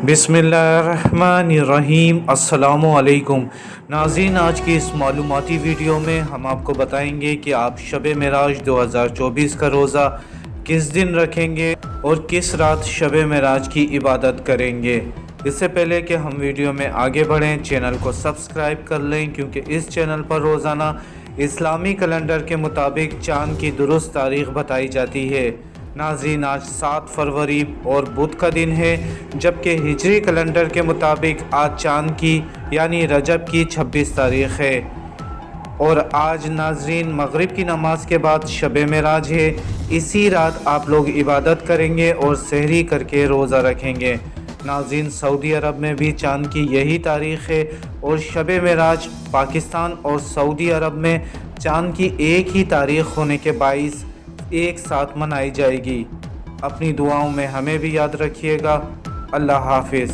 बिस्मिल्लाहिर्रहमानिर्रहीम। अस्सलामु अलैकुम नाज़रीन, आज की इस मालूमाती वीडियो में हम आपको बताएंगे कि आप शब मेराज 2024 का रोज़ा किस दिन रखेंगे और किस रात शब मेराज की इबादत करेंगे। इससे पहले कि हम वीडियो में आगे बढ़ें, चैनल को सब्सक्राइब कर लें, क्योंकि इस चैनल पर रोज़ाना इस्लामी कैलेंडर के मुताबिक चाँद की दुरुस्त तारीख़ बताई जाती है। नाज़रीन, आज 7 फरवरी और बुध का दिन है, जबकि हिजरी कैलेंडर के मुताबिक आज चाँद की यानी रजब की 26 तारीख़ है। और आज नाज़रीन मगरिब की नमाज के बाद शब मेराज है। इसी रात आप लोग इबादत करेंगे और सहरी करके रोज़ा रखेंगे। नाज़रीन, सऊदी अरब में भी चाँद की यही तारीख़ है और शब मेराज पाकिस्तान और सऊदी अरब में चाँद की एक ही तारीख़ होने के बाइस एक साथ मनाई जाएगी। अपनी दुआओं में हमें भी याद रखिएगा। अल्लाह हाफिज़।